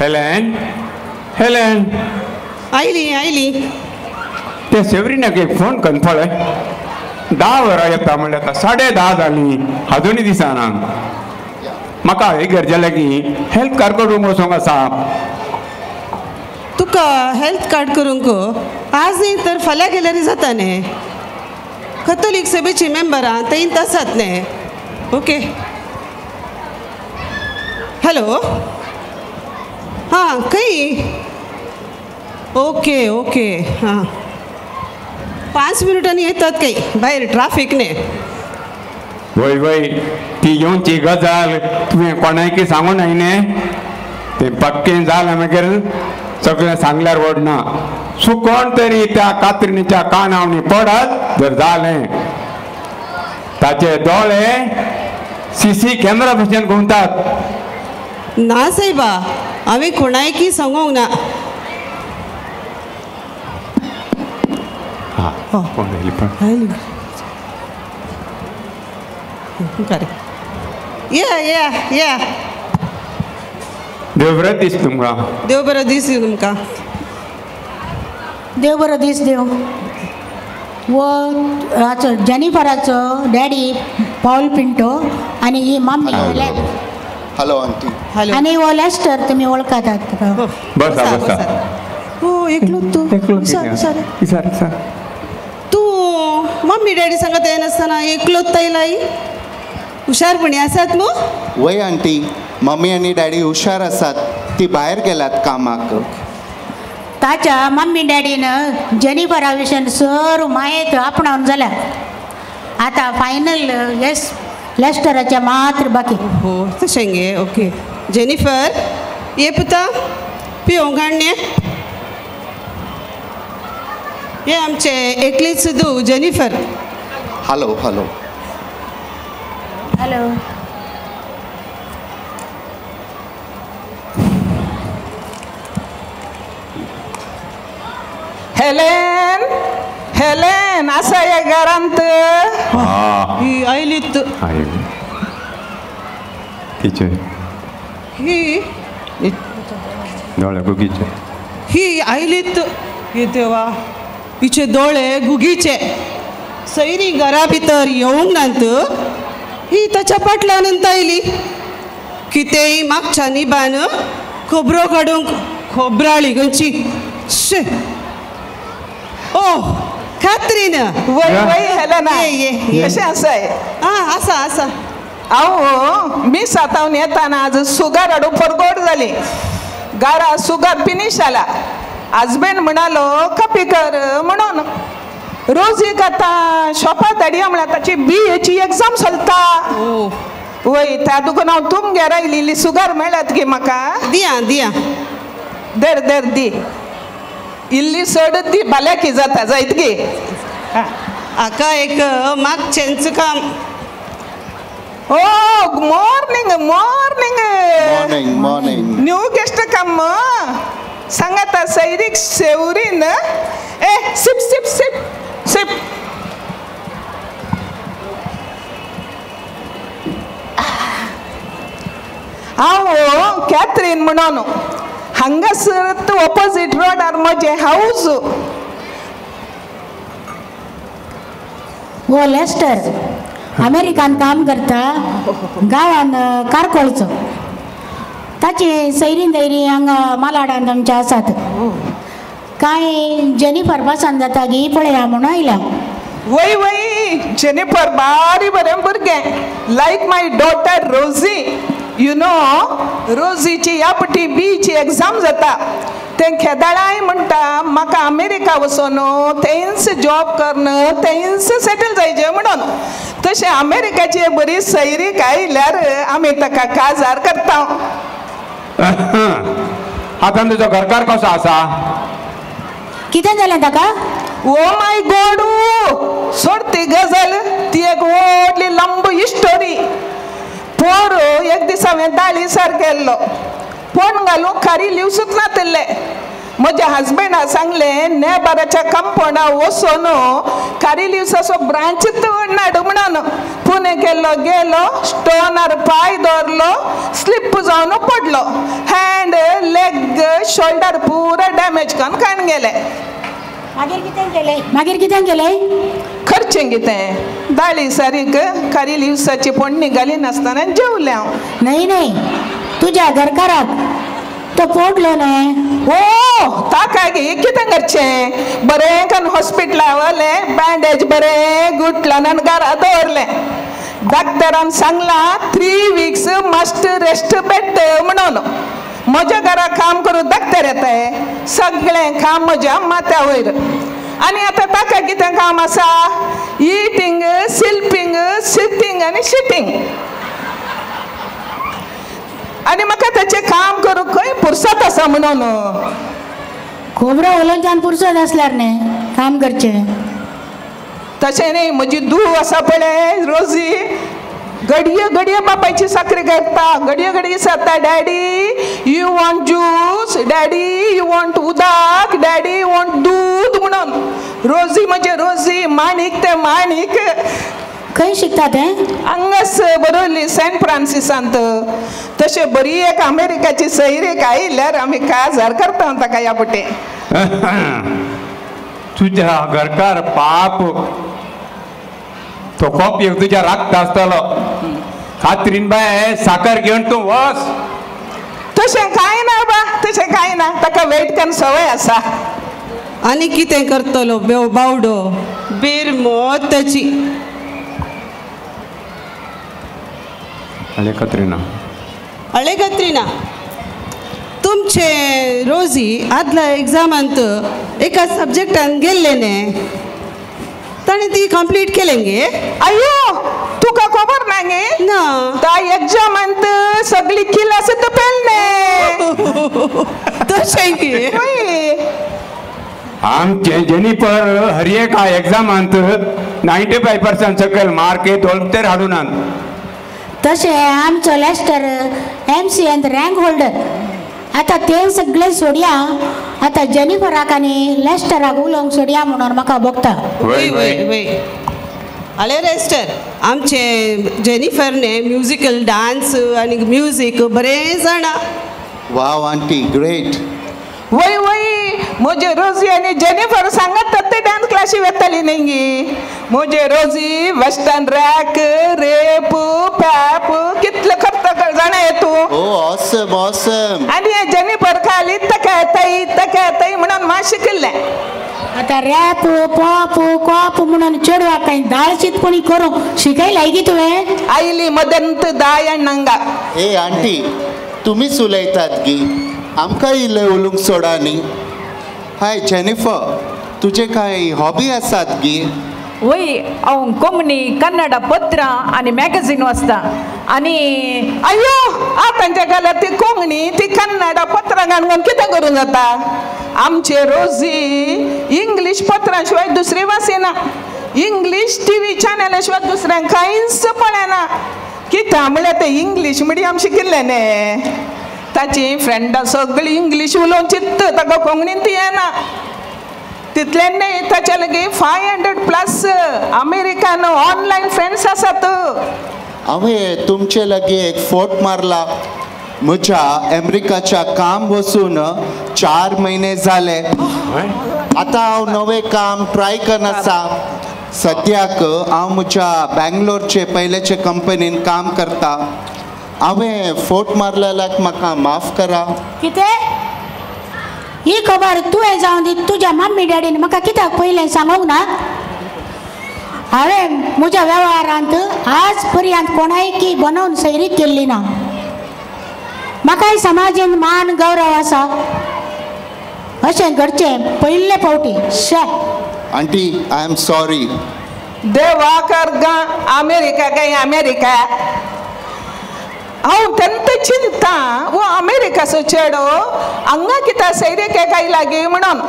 Helen Helen oily ते सेवरीनाक एक phone करून पळय 10 वरां येता म्हणल्यार आतां 10:30 जालीं अजुनूय दिसना म्हाका एक गरजे लागीं हेल्थ कार्ड करूंक वचोंक आसा तुका हेल्थ कार्ड करूंक आज न्ही तर फाल्यां गेल्यार जाता न्ही कॅथोलीक सभेची मेंबरां थंय आसात न्ही ओके हॅलो हां खंय ओके ओके हां 5 मिनटांनी येतात काही भायर ट्राफिक न्ही वय वय ती येवची गजाल तुवें कोणायकी सांगू न्हय न्ही तें पक्कें जालें मागीर सगळें सांगल्यार व्हडना सो कोण तरी त्या कात्रिणीच्या कानावनी पडत जर जालें ताचे दोळे सीसी कॅमेरा भशेन घुंवतात ना सायबा हांवें कोणायकी सांगूंक ना कोण येयली पण या देव बरें दीस तुमकां देव बरो दीस दिवं तुमकां देव बरो दीस देव वो हाचो जेनिफराचो डॅडी पॉल पिंटो आनी ही मम्मी हॅलो आंटी हॅलो आनी हो लेस्टर तुमी वळखतात तुका बसा बसा हो एकलोच तू सॉरी तूं मम्मी डॅडी सांगत येनासतना एकलोच तयलाई हुशारपणी आसात मग वय आंटी मम्मी आणि डॅडी हुशार असतात ती बाहेर गेल्यात कामाक ताच्या मम्मी डॅडीनं जेनिफरा विशयन सर मायेत आपणावन जाल्या आता फायनल येस लेस्टराच्या मात्र बाकी हो तशें गे ओके जेनिफर ये पुता पिवंक हाडणे हे आमचे एकलीच सुदू Jennifer hello hello hello Helen Helen असा या घरांत ही आयलीत किचे ही दोळे गुगीचे ही आयलीत हे देवा हिचे दोळे गुगीचे सैरी घरा भितर येवंक नात ही ताच्या फाटल्यानंत आयली कितेंय मागच्या निबान खोबरो काडूंक खोबराळी खंयची शे ओ कॅथरीन वय वय हेलेना ये कशें आसाय आं आसा हांव मिस आतावन येताना आज सुगार हाडून परगोड जाली गारा सुगार फिनिश जाला हजबंड म्हणालो कॉपी कर म्हणून रोजीक आतां शॉपार धाडया म्हळ्यार ताची BA एग्जाम चलता वय त्या दुकान हांव तुमगे रायली सुगार मेळत गे म्हाका दिया दर दर दी इल्ली सड दी बाल्याकी जाता जायत गे हाका एक मागचेंच काम ओ morning morning morning morning new guest come सांगाता सैरीक सेवरीन ए सिप सिप सिप सिप हांव कॅथरीन म्हणून हांगासर ऑपोजीट रोडार म्हजें हाऊस हो लेस्टर अमेरिकान काम करता गांवान कारकोळचो ताची सैरीन दैरी हांगा मालाडान आमच्या आसात कांय जेनिफर पासान जाता गी पळया म्हणून आयल्या वय वय जेनिफर बारी बरें भुरगें लायक माय डॉटर रोजी यू नो रोजीची ह्या फावटी BA एग्जाम जाता तें खेदाळाय म्हणटा म्हाका अमेरिका वचून थंयच जॉब करन थंयच सेटल जायचें म्हणून तशें अमेरिकाची बरी सैरीक आयल्यार आमी ताका काजार करता आतां तुजो घरकार कसो आसा कितें जालें ताका ओ माय गॉड सोड ती गजाल ती एक व्हडली लंब हिस्टोरी पोर एक दीस हांवें दाळी सार केल्लो फोन घालूंक खारी लिवसूच नातले म्हज्या हजबंडा सांगलें नेबाराच्या कंपाउंडा वचून कारी लिव्साचो ब्रांच तोडनाड म्हणून पुणे गेलो स्टोनार पाय दवरलो स्लिप जावन पडलो हँड लेग शोल्डर पुरो डॅमेज करून काण गेले मागीर कितें केलें खर्चें कितें दाळी सारीक कारी लिव्साची पोडणी घाली नासतना जेवलें हांव नाही तुझ्या घरकाराक तो पोडलो न्ही ओ ताका गे कितें करचें बरें करून हॉस्पिटला व्हरलें बँडेज बरें गुटलान आनी घरा दवरलें डॉक्टरान सांगलां 3 weeks मस्ट रेस्ट बेड म्हणून म्हज्या घरा काम करून डॉक्टर येताय सगळें काम म्हज्या माथ्या वयर आनी आतां ताका कितें काम आसा इटींग स्लिपींग सिटींग आनी शिटींग आनी म्हाका ताचें काम करूंक खंय फुरसत आसा म्हणून खोबरो उलोवच्यान फुरसत आसल्यार न्ही काम करचें तशें न्ही म्हजी धूव आसा पळय रोजी घडये बापायची साखरी घेता घडये सांगता daddy you want juice daddy you want उदक डॅडी यू वॉन्ट दूध म्हणून रोजी म्हणजे रोजी माणिक ते माणिक खंय शिकता तें हांगाच बरोवली सेंट फ्रांसिसांत तशें बरी एक अमेरिकाची सैरीक आयिल्ल्यार आमी काजार करता ताका ह्या पटे तुझ्या घरकार पाप तो कोप एक तुझ्या रागत आसतलो खात्रीन बाय साखर घेवन तूं वच तशें कांय ना बा तशें कांय ना ताका वेट करून संवय आसा आनी कितें करतलो बावडो बेरमोत ताची अरे कत्रिना तुमचे रोजी आदल्या एग्जामांत एका सब्जेक्टान गेल्ले न्ही ताणें ती कंप्लीट केलें गे अयो तुका खबर ना गे ना त्या एग्जामांत सगळी किलास पेलने तशें गे आमचे जेनिफर हर एका एग्जामांत 95% सकयल मार्क येत हाडूनात तशें आमचो लेस्टर MCN रँक होल्डर आतां ते सगळे सोडया आतां जेनिफराक आनी लेस्टराक उलोवंक सोडया म्हणून म्हाका बगता वय आले रेस्टर आमचे जेनिफरने म्युजिकल डान्स आनी म्युजीक बरें जाणा वाव आंटी ग्रेट वय म्हजे रोजी आनी जेनिफर सांगत ते डान्स क्लासी वेताली न्ही गे म्हजे रोजी वेस्टर्न रॅक रेप पॅप कितले खर्च जाणा तूं ओ ऑसम आनी जेनिफर खाली तका येताय म्हणून मा शिकल्लें आतां रॅप पॉप कॉप म्हणून चेडवाक कांय दाळशीतपणी करूंक शिकयलाय गी तुवें आयली मदंत दाय नंगा ए आंटी तुम्हीच उलयतात गी आमकां इल्लें उलोवंक सोडा न्ही हाय जेनिफर तुजे कांय हॉबी आसात गी वय हांव कोंकणी कन्नड पत्रां आनी मॅगझीन वाचता आनी अयो आतांच्या काळार ती कोंकणी ती कन्नड पत्रां घालून कितें करूं जाता आमचे रोजी इंग्लीश पत्रां शिवाय दुसरी वाचना इंग्लीश TV चॅनला शिवाय दुसऱ्यांक कांयच पळयना कित्याक म्हळ्यार ते इंग्लीश मिडियम शिकिल्ले न्ही ताची फ्रेंडां सगळीं इंग्लीश उलोवंक चित्त ताका कोंकणीन ती येना तितले न्ही ताचे लागीं 500+ अमेरिकान ऑनलायन फ्रेंड्स आसात हांवें तुमचे लागीं एक फोट मारला म्हज्या अमेरिकाच्या काम वचून 4 महिने जाले आतां हांव नवें काम ट्राय करन आसा सद्याक हांव म्हज्या बँगलोरचे पयलेचे कंपनीन काम करता हांवें फोट मारलेल्याक म्हाका माफ करा कितें ही खबर तुवें जावन दी तुज्या मम्मी डॅडीन म्हाका कित्याक पयलें सांगूंक ना हांवें म्हज्या वेव्हारांत आज पर्यंत कोणायकी बनवून सैरीक केल्ली ना म्हाकाय समाजीन मान गौरव आसा अशें घडचें पयले फावटी शे आंटी आय एम सॉरी देवा कर गा अमेरिका काय अमेरिका हांव तेन्ना चिंतता वो अमेरिकाचो चेडो हांगा कित्याक सैरीक काय लागी म्हणून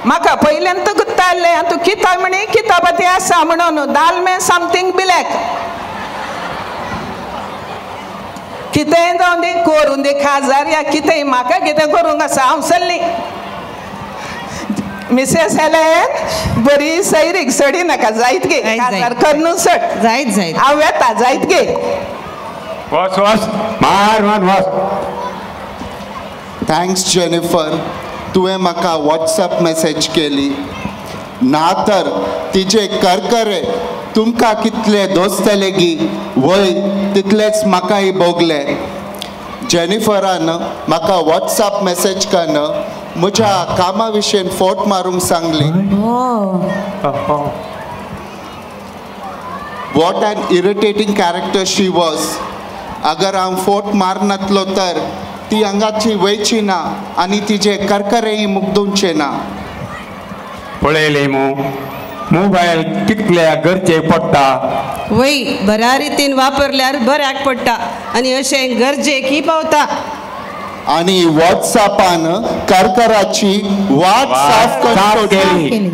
म्हाका पयल्यान गुत्ताले तूं किता म्हणी किताबाती आसा म्हणून दाल में समथींग ब्लॅक कितेंय जावन दी करून दी खाजार या कितेंय म्हाका कितें करूंक आसा हांव चल्ली मिसेस हेलेन बरी सैरीक सडी नाका जायत गे जायत, जायत. काजार कन्नू सट जायत जायत हांव येता जायत गे वस वस मार मार वस. थँक्स जेनिफर, तुवें म्हाका वॉट्सॅप मेसेज केली. ना तर तिचे करकरे तुमकां कितले दोस्तले गी वय तितलेच म्हाकाय भोगले. जेनिफरान म्हाका वॉट्सॅप मेसेज कन म्हज्या कामा विशीं फोट मारूंक Sangli. What an irritating character she was. अगर हांव फोट मारनातलो तर ती हांगाची वयची ना आनी तिचे करकरेय मुग्दूंचे ना. पळयले मोबायल कितले गरजे पडटा. वय बऱ्या रितीन वापरल्यार बऱ्याक पडटा आनी अशें गरजेकय पावता. आणि व्हॉट्सॲपान करकराची वाट साफ साफ करून केली. केली